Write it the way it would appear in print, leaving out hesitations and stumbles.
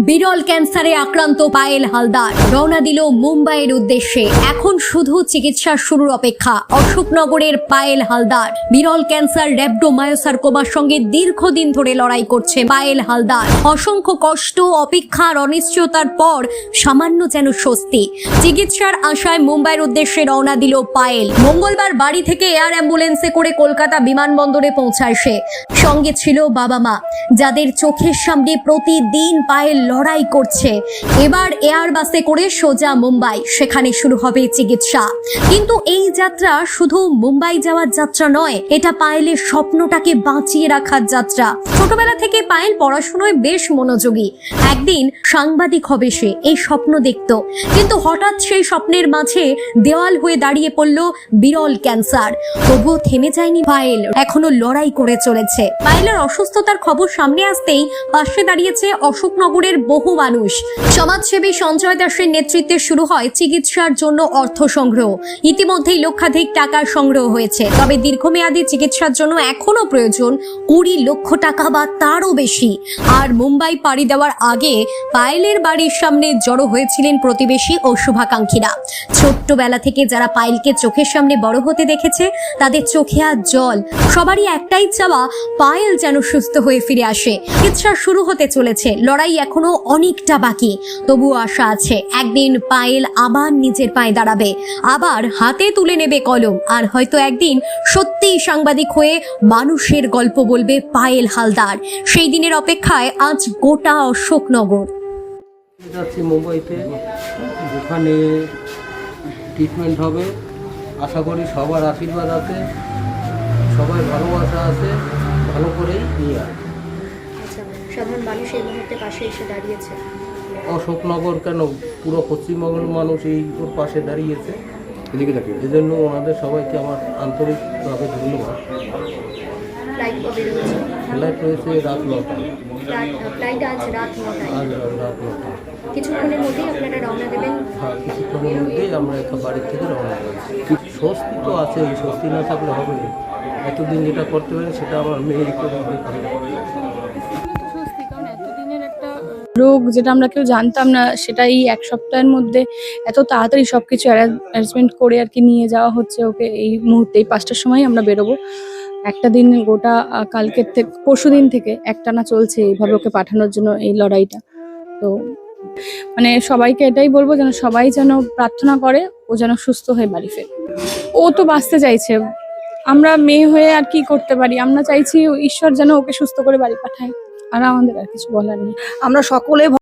বিরল ক্যান্সারে আক্রান্ত পায়েল হালদার রওনা দিল মুম্বাইয়ের উদ্দেশ্যে। এখন শুধু চিকিৎসা শুরুর অপেক্ষা। অশোকনগরের পায়েল হালদার বিরল ক্যান্সার র্যাবডোমায়োসার্কোমার সঙ্গে দীর্ঘদিন ধরে লড়াই করছে পায়েল হালদার। অসংখ্য কষ্ট, অপেক্ষা আর অনিশ্চয়তার পর সামান্য যেন স্বস্তি। চিকিৎসার আশায় মুম্বাইয়ের উদ্দেশ্যে রওনা দিল পায়েল। মঙ্গলবার বাড়ি থেকে এয়ার অ্যাম্বুলেন্সে করে কলকাতা বিমানবন্দরে পৌঁছায় সে। সঙ্গে ছিল বাবা মা, যাদের চোখের সামনে প্রতিদিন পায়েল লড়াই করছে। এবার এয়ার বাসে করে সোজা মুম্বাই, সেখানে শুরু হবে চিকিৎসা। কিন্তু এই যাত্রা শুধু মুম্বাই যাওয়ার যাত্রা নয়, এটা পায়েলের স্বপ্নটাকে বাঁচিয়ে রাখার যাত্রা। ছোটবেলা থেকে পায়েল পড়াশোনায় বেশ মনোযোগী। একদিন সাংবাদিক হবে সে, এই স্বপ্ন দেখত। কিন্তু হঠাৎ সেই স্বপ্নের মাঝে দেওয়াল হয়ে দাঁড়িয়ে পড়ল বিরল ক্যান্সার। তবুও থেমে যায়নি পায়েল, এখনো লড়াই করে চলেছে। পায়েলের অসুস্থতার খবর সামনে আসতেই পাশে দাঁড়িয়েছে অশোকনগরের বহু মানুষ। সমাজসেবী সঞ্জয় দাসের নেতৃত্বে শুরু হয় চিকিৎসার জন্য অর্থ সংগ্রহ। ইতিমধ্যেই লক্ষাধিক টাকা সংগ্রহ হয়েছে। তবে দীর্ঘমেয়াদী চিকিৎসার জন্য এখনো প্রয়োজন 20 লক্ষ টাকা বা তারও বেশি। আর মুম্বাই পাড়ি দেওয়ার আগে পায়েলের বাড়ির সামনে জড়ো হয়েছিলেন প্রতিবেশী ও শুভাকাঙ্ক্ষীরা। ছোট্টবেলা থেকে যারা পায়েলকে চোখের সামনে বড় হতে দেখেছে, তাদের চোখে আর জল। সবারই একটাই চাওয়া, পায়েল যেন সুস্থ হয়ে ফিরে আসে। চিকিৎসা শুরু হতে চলেছে, লড়াই এখনো অনেকটা বাকি। তবুও আশা আছে, একদিন পায়েল আবার নিজের পায়ে দাঁড়াবে, আবার হাতে তুলে নেবে কলম। আর হয়তো একদিন সত্যিই সাংবাদিক হয়ে মানুষের গল্প বলবে পায়েল হালদার। সেই দিনের অপেক্ষায় আজ গোটা অশোকনগর। যাচ্ছি মুম্বাইতে, ওখানে ট্রিটমেন্ট হবে। আশা করি সবার আশীর্বাদ আছে, সবাই ভালোবাসা আছে, ভালো করেই নিয়ে আসবে। আচ্ছা, সাধারণ মানুষ এই মুহূর্তে পাশে এসে দাঁড়িয়েছে। অশোকনগর কেন, পুরো পশ্চিমবঙ্গের মানুষ এই ওর পাশে দাঁড়িয়েছে। এজন্য ওনাদের সবাইকে আমার আন্তরিকভাবে ধন্যবাদ। ফ্লাইট রয়েছে রাত 9টায়। আজ রাত 9টায়। আজ রাত 9টায়। কিছুক্ষণের মধ্যেই আপনারা রওনা দেবেন। হ্যাঁ, কিছুক্ষণের মধ্যেই আমরা একটা বাড়ির থেকে রওনা করেছি। স্বস্তি তো আছে, স্বস্তি না থাকলে হবে। এতদিন যেটা করতে পারি সেটা আমার মেয়ের করে দেখাবে। রোগ যেটা আমরা কেউ জানতাম না, সেটা এই এক সপ্তাহের মধ্যে এত তাড়াতাড়ি সবকিছু অ্যারেঞ্জমেন্ট করে আর কি নিয়ে যাওয়া হচ্ছে ওকে। এই মুহূর্তে এই 5টার সময় আমরা বেরোবো। একটা দিন গোটা কালকের থেকে পরশু দিন থেকে একটানা চলছে এইভাবে ওকে পাঠানোর জন্য এই লড়াইটা। তো মানে সবাইকে এটাই বলবো, যেন সবাই যেন প্রার্থনা করে ও যেন সুস্থ হয়ে বাড়ি ফেরে। ও তো বাঁচতে চাইছে, আমরা মেয়ে হয়ে আর কি করতে পারি। আমরা চাইছি ঈশ্বর যেন ওকে সুস্থ করে বাড়ি পাঠায়, আর আমাদের আর কিছু বলার নেই। আমরা সকলে